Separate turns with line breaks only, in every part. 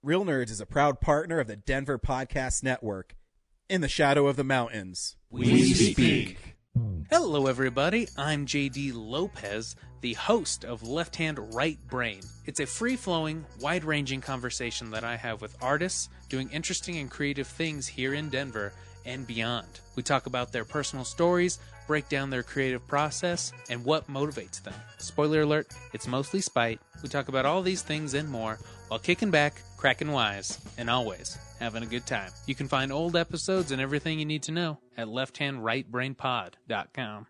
Real Nerds is a proud partner of the Denver Podcast Network. In the shadow of the mountains,
we speak.
Hello, everybody. I'm JD Lopez, the host of Left Hand Right Brain. It's a free-flowing, wide-ranging conversation that I have with artists doing interesting and creative things here in Denver and beyond. We talk about their personal stories, break down their creative process, and what motivates them. Spoiler alert, it's mostly spite. We talk about all these things and more while kicking back, cracking wise, and always having a good time. You can find old episodes and everything you need to know at lefthandrightbrainpod.com.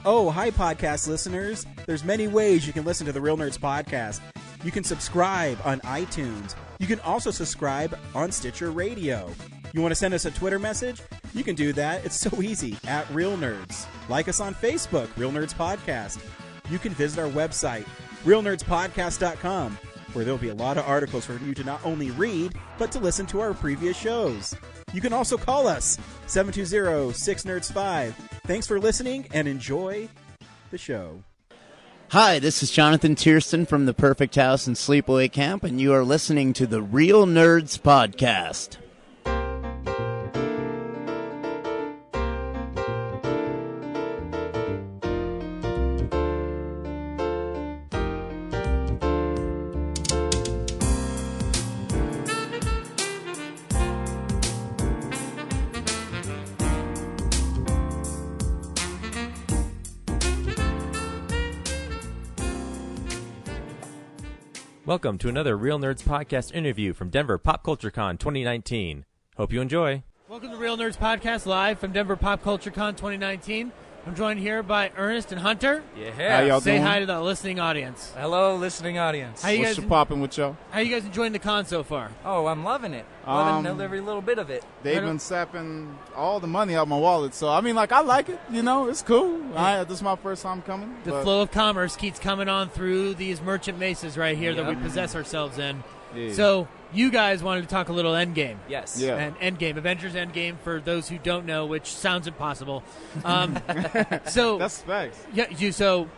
Oh, hi, podcast listeners. There's many ways you can listen to the Real Nerds podcast. You can subscribe on iTunes. You can also subscribe on Stitcher Radio. You want to send us a Twitter message? You can do that. It's so easy, at Real Nerds. Like us on Facebook, Real Nerds Podcast. You can visit our website, realnerdspodcast.com, where there'll be a lot of articles for you to not only read, but to listen to our previous shows. You can also call us, 720-6nerds5. Thanks for listening, and enjoy the show.
Hi, this is Jonathan Tiersten from The Perfect House and Sleepaway Camp, and you are listening to the Real Nerds Podcast.
Welcome to another Real Nerds Podcast interview from Denver Pop Culture Con 2019. Hope you enjoy.
Welcome to Real Nerds Podcast live from Denver Pop Culture Con 2019. I'm joined here by Ernest and Hunter.
Yeah.
How y'all Say doing? Hi to the listening audience.
Hello, listening audience.
What's
popping with y'all?
How you guys enjoying the con so far?
Oh, I'm loving it. Loving every little bit of it.
They've been sapping all the money out of my wallet, so I mean, like, I like it. You know, it's cool. This is my first time coming.
The flow of commerce keeps coming on through these merchant mesas right here that we possess ourselves in.
Yeah.
So you guys wanted to talk a little Endgame.
Yes.
Yeah.
And Endgame, Avengers Endgame, for those who don't know, which sounds impossible. So
that's facts.
Yeah. So,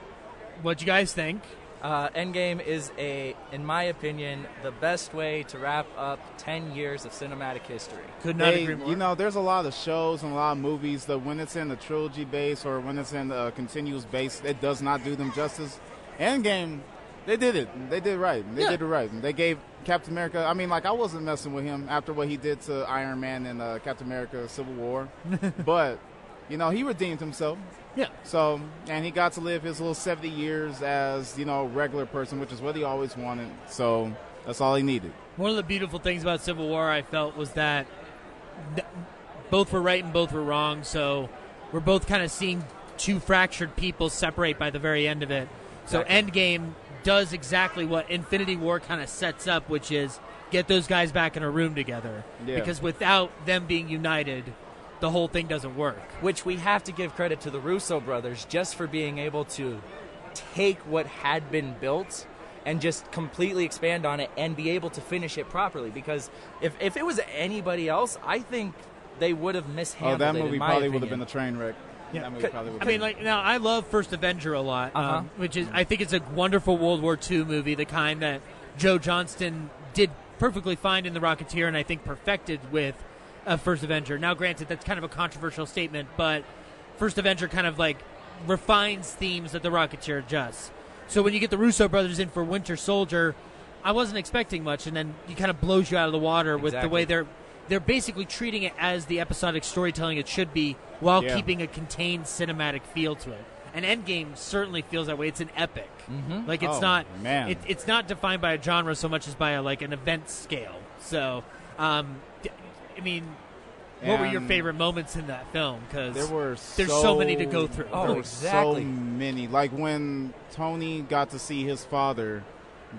what you guys think?
Endgame is in my opinion, the best way to wrap up 10 years of cinematic history.
Could not agree more.
You know, there's a lot of shows and a lot of movies that when it's in the trilogy base or when it's in the continuous base, it does not do them justice. Endgame, they did it. They did right. They did it right. They gave Captain America, I mean, like, I wasn't messing with him after what he did to Iron Man and Captain America Civil War. But, you know, he redeemed himself.
Yeah.
So, and he got to live his little 70 years as, you know, a regular person, which is what he always wanted. So, that's all he needed.
One of the beautiful things about Civil War, I felt, was that both were right and both were wrong. So, we're both kind of seeing two fractured people separate by the very end of it. So, Endgame does exactly what Infinity War kind of sets up, which is get those guys back in a room together.
Yeah.
Because without them being united, the whole thing doesn't work.
Which we have to give credit to the Russo brothers just for being able to take what had been built and just completely expand on it and be able to finish it properly. Because if it was anybody else, I think they would have mishandled it.
Oh, that movie
in my
probably
opinion.
would have been a train wreck.
Yeah.
I
mean, like, now I love First Avenger a lot, which is, I think it's a wonderful World War II movie, the kind that Joe Johnston did perfectly fine in The Rocketeer, and I think perfected with First Avenger. Now, granted, that's kind of a controversial statement, but First Avenger kind of like refines themes that The Rocketeer does. So when you get the Russo brothers in for Winter Soldier, I wasn't expecting much, and then he kind of blows you out of the water with the way they're basically treating it as the episodic storytelling it should be, while keeping a contained cinematic feel to it. And Endgame certainly feels that way. It's an epic.
Mm-hmm.
Like, it's not it's not defined by a genre so much as by like an event scale. So, I mean, what were your favorite moments in that film? Because there's so many to go through.
Oh, exactly.
So many. Like when Tony got to see his father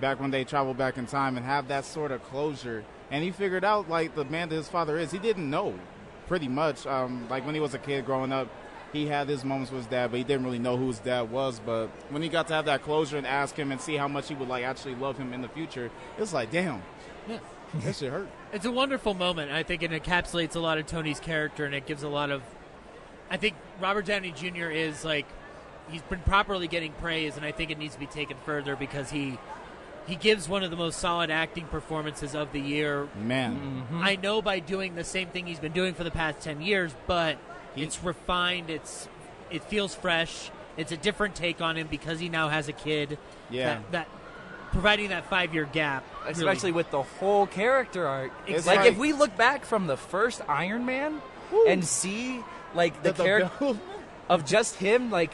back when they traveled back in time and have that sort of closure. And he figured out, like, the man that his father is. He didn't know, pretty much. Like, when he was a kid growing up, he had his moments with his dad, but he didn't really know who his dad was. But when he got to have that closure and ask him and see how much he would, like, actually love him in the future, it was like, damn, that shit hurt.
It's a wonderful moment. I think it encapsulates a lot of Tony's character, and it gives a lot of... I think Robert Downey Jr. is, like, he's been properly getting praise, and I think it needs to be taken further because he he gives one of the most solid acting performances of the year.
Man.
I know by doing the same thing he's been doing for the past 10 years, but it's refined. It feels fresh. It's a different take on him because he now has a kid.
Yeah.
That providing that 5-year gap.
Especially with the whole character arc.
It's
Like,
like-
if we look back from the first Iron Man and see, like, the character
build.
of just him, like,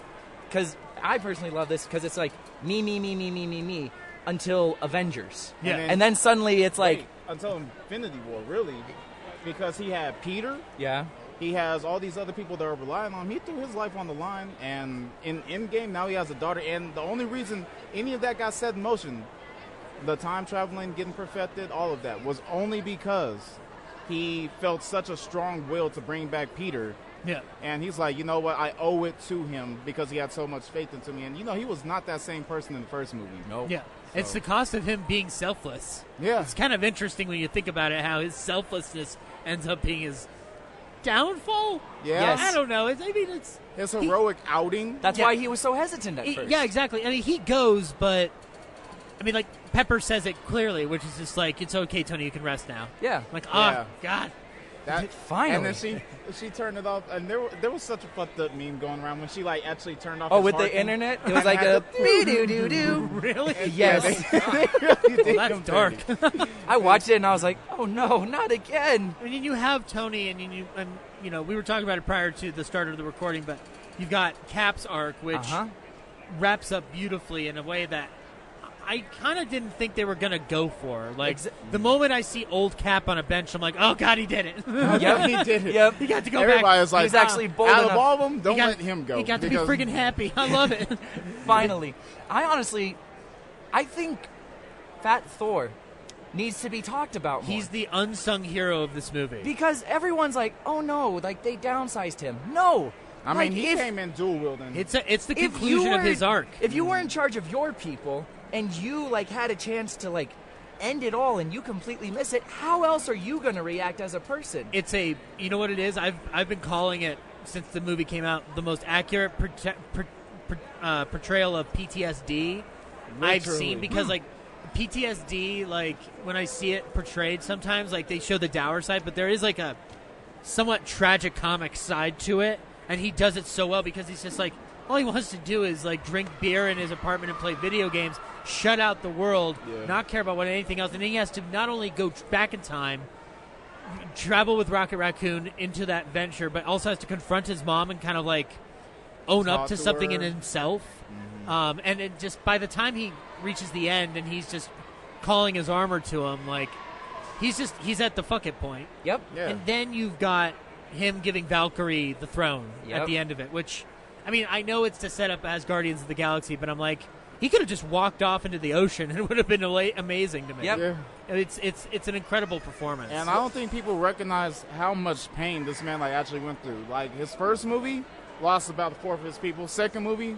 because I personally love this because it's like me, until Avengers.
Yeah.
And then suddenly it's like,
Wait, until Infinity War, really. Because he had Peter.
yeah.
He has all these other people that are relying on him. He threw his life on the line, and in Endgame, now he has a daughter. And the only reason any of that got set in motion, the time traveling, getting perfected, all of that, was only because he felt such a strong will to bring back Peter.
Yeah.
And he's like, you know what, I owe it to him because he had so much faith into me. And, you know, he was not that same person in the first movie.
Nope.
Yeah. It's the cost of him being selfless.
Yeah.
It's kind of interesting when you think about it, how his selflessness ends up being his downfall.
Yeah.
Yes.
I don't know. It's
His heroic outing.
That's
Yeah.
why he was so hesitant at first.
yeah, exactly. I mean, he goes, but I mean, like Pepper says it clearly, which is just like, "It's okay, Tony. You can rest now."
Yeah.
I'm like,
Yeah.
oh God.
That,
Finally.
And then she turned it off, and there was such a fucked up meme going around when she like actually turned off.
Oh,
his
with the
Harkin.
internet? It was like a doo-doo-doo-doo.
Really?
Yes.
They really did
That's
compare
dark.
it.
I watched it and I was like, oh no, not again.
I mean, you have Tony, and you know, we were talking about it prior to the start of the recording, but you've got Cap's arc, which wraps up beautifully in a way that I kind of didn't think they were going to go for. Like, the moment I see old Cap on a bench, I'm like, oh, God, he did it.
Yep.
He did it.
Yep.
He got to go
Everybody
back.
was like,
He's actually bold
out of
enough.
all of them, don't
He got-
let him go.
He got to be
because-
friggin' happy. I love it.
Finally. I think Fat Thor needs to be talked about more.
He's the unsung hero of this movie.
Because everyone's like, oh no, like they downsized him. No.
I
Like,
mean, he came in dual wielding.
It's the
if you
conclusion of
were-
his arc.
If you were in charge of your people and you like had a chance to like end it all and you completely miss it, how else are you going to react as a person?
It's you know what it is? I've been calling it since the movie came out the most accurate portrayal of PTSD I've
Literally.
seen, because like PTSD, like when I see it portrayed, sometimes like they show the dour side, but there is like a somewhat tragic comic side to it, and he does it so well because he's just like, all he wants to do is like drink beer in his apartment and play video games, shut out the world, not care about anything else, and then he has to not only go back in time, travel with Rocket Raccoon into that venture, but also has to confront his mom and kind of like own up
Talk
to
to
something in
her.
himself. And it just by the time he reaches the end and he's just calling his armor to him, like he's at the fuck it point.
Yep.
Yeah.
And then you've got him giving Valkyrie the throne
Yep.
at the end of it, which, I mean, I know it's to set up as Guardians of the Galaxy, but I'm like, he could have just walked off into the ocean and it would have been amazing to me.
Yep.
Yeah.
It's an incredible performance.
And I don't think people recognize how much pain this man like actually went through. Like his first movie, lost about a fourth of his people. Second movie,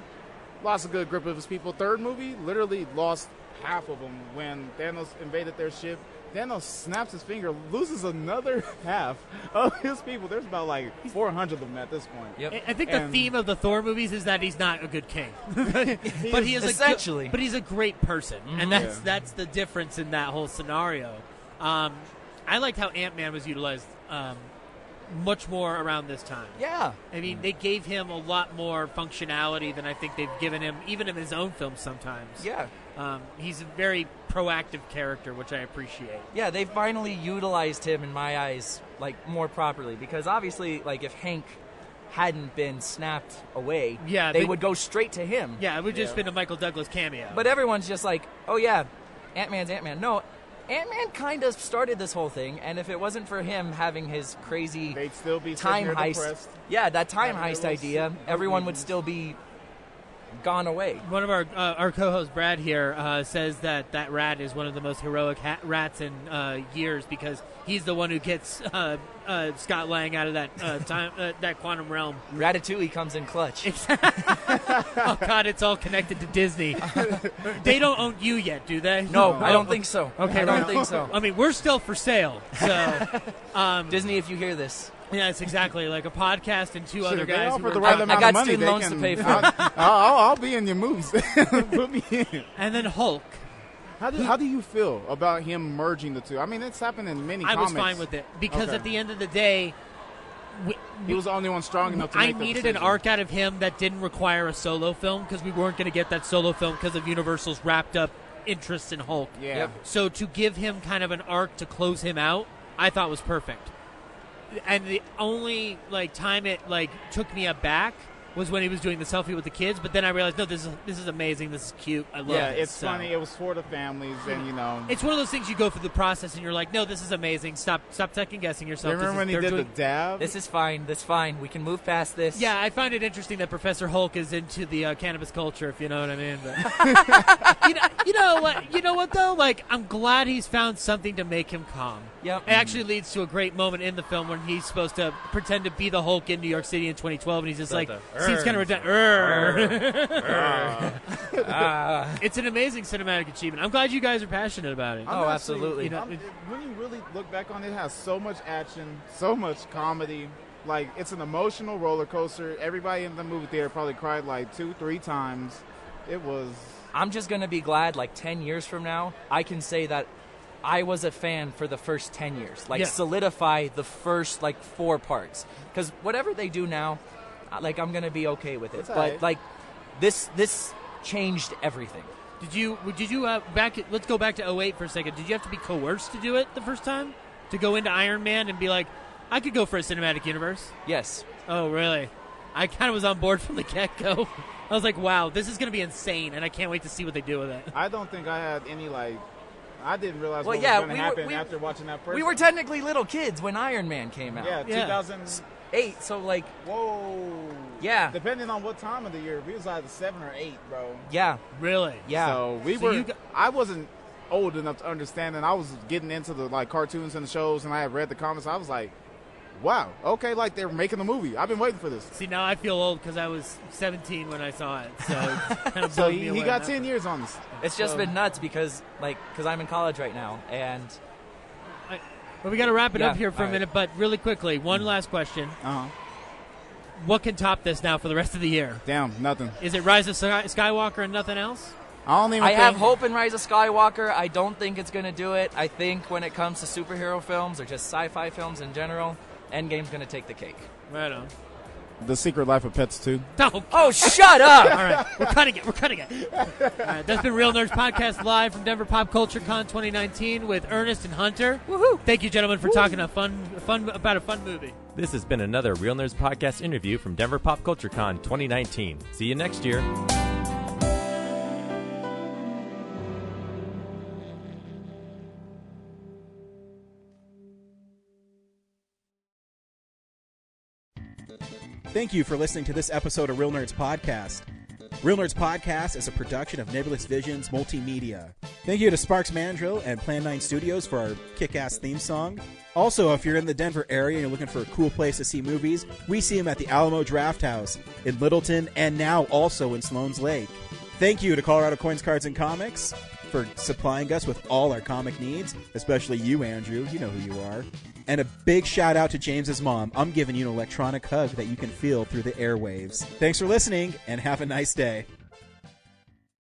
lost a good grip of his people. Third movie, literally lost half of them when Thanos invaded their ship. Thanos snaps his finger, loses another half of his people. There's about like 400 of them at this point.
Yep.
I think the
And-
theme of the Thor movies is that he's not a good king, but he is
essentially.
but he's a great person, and that's the difference in that whole scenario. I liked how Ant-Man was utilized much more around this time.
Yeah.
I mean, they gave him a lot more functionality than I think they've given him, even in his own films sometimes.
Yeah.
He's a very proactive character, which I appreciate.
Yeah, they finally utilized him in my eyes like more properly, because obviously like if Hank hadn't been snapped away,
Yeah,
they
they-
would go straight to him.
Yeah, it would just been a Michael Douglas cameo.
But everyone's just like, oh yeah, Ant-Man's Ant-Man. No, Ant-Man kind of started this whole thing, and if it wasn't for him having his crazy
They'd still be
time
sitting here
heist,
depressed.
yeah, that time
Having
heist
their
idea,
little
everyone would
meetings.
still be gone away.
One of our co-host Brad here says that rat is one of the most heroic rats in years, because he's the one who gets Scott Lang out of that time that quantum realm.
Ratatouille comes in clutch.
Oh God, it's all connected to Disney. They don't own you yet, do they?
No, I don't think so.
Okay,
I don't
right.
think so.
I mean, we're still for sale. So
Disney, if you hear this,
yeah, it's exactly like a podcast and two other
Shit, if they
guys.
offer
who
the
were-
right
I
amount
got
of money,
student
they
loans to
can-
pay for.
I'll be in your moves. Put me in.
And then Hulk.
How do you feel about him merging the two? I mean, it's happened in many
I
comics.
was fine with it because
Okay.
at the end of the day,
He was the only one strong enough to
I
make the
needed an
decision.
arc out of him that didn't require a solo film because we weren't going to get that solo film because of Universal's wrapped up interests in Hulk.
Yeah.
Yep.
So to give him kind of an arc to close him out, I thought was perfect. And the only time it took me aback was when he was doing the selfie with the kids. But then I realized, no, this is amazing. This is cute. I love it.
Yeah, it's
So,
funny. It was for the families, and
it's one of those things you go through the process and you're like, no, this is amazing. Stop second guessing yourself.
remember when he did the dab?
This is fine. That's fine. We can move past this.
Yeah, I find it interesting that Professor Hulk is into the cannabis culture, if you know what I mean. But you know what? You know what though? I'm glad he's found something to make him calm.
Yep.
It actually leads to a great moment in the film when he's supposed to pretend to be the Hulk in New York City in 2012, and he's just seems kind of It's an amazing cinematic achievement. I'm glad you guys are passionate about it.
Oh, absolutely.
When you really look back on it, it has so much action, so much comedy. It's an emotional roller coaster. Everybody in the movie theater probably cried 2-3 times. It was.
I'm just going to be glad 10 years from now, I can say that I was a fan for the first 10 years. Solidify the first 4 parts. Because whatever they do now, I'm going to be okay with it.
It's
But
all right.
this changed everything.
Did you let's go back to 2008 for a second. Did you have to be coerced to do it the first time? To go into Iron Man and be like, I could go for a cinematic universe?
Yes.
Oh, really? I kind of was on board from the get-go. I was like, wow, this is going to be insane, and I can't wait to see what they do with it.
I don't think I had any I didn't realize
Well,
what
yeah,
was going to
we were-
happen
we-
after watching that first.
We were technically little kids when Iron Man came out.
Yeah,
Yeah.
2000.
8, so
Whoa.
Yeah.
Depending on what time of the year, we was either 7 or 8, bro.
yeah.
Really?
Yeah.
So we
So
were.
you got-
I wasn't old enough to understand, and I was getting into the cartoons and the shows, and I had read the comics. I was like, wow, okay, they're making a movie. I've been waiting for this.
See, now I feel old because I was 17 when I saw it. So, it kind of
So
bugged me
he
away
got
on
10
that.
years on this.
It's just
So-
been nuts because I'm in college right now, and
But we got to wrap it up
Yeah,
here for a
all right.
minute. But really quickly, one last question.
Uh-huh.
What can top this now for the rest of the year?
Damn, nothing.
Is it Rise of Skywalker and nothing else?
I don't even
I have
think-
hope in Rise of Skywalker. I don't think it's going to do it. I think when it comes to superhero films or just sci-fi films in general, Endgame's going to take the cake.
Right on.
The Secret Life of Pets 2.
Oh, shut up!
All right, we're cutting it. All right, that's been Real Nerds Podcast live from Denver Pop Culture Con 2019 with Ernest and Hunter. Woohoo! Thank you, gentlemen, for talking about a fun movie.
This has been another Real Nerds Podcast interview from Denver Pop Culture Con 2019. See you next year.
Thank you for listening to this episode of Real Nerds Podcast. Real Nerds Podcast is a production of Nebulous Visions Multimedia. Thank you to Sparks Mandrill and Plan 9 Studios for our kick-ass theme song. Also, if you're in the Denver area and you're looking for a cool place to see movies, we see them at the Alamo Draft House in Littleton and now also in Sloan's Lake. Thank you to Colorado Coins, Cards, and Comics for supplying us with all our comic needs, especially you, Andrew. You know who you are. And a big shout out to James's mom. I'm giving you an electronic hug that you can feel through the airwaves. Thanks for listening, and have a nice day.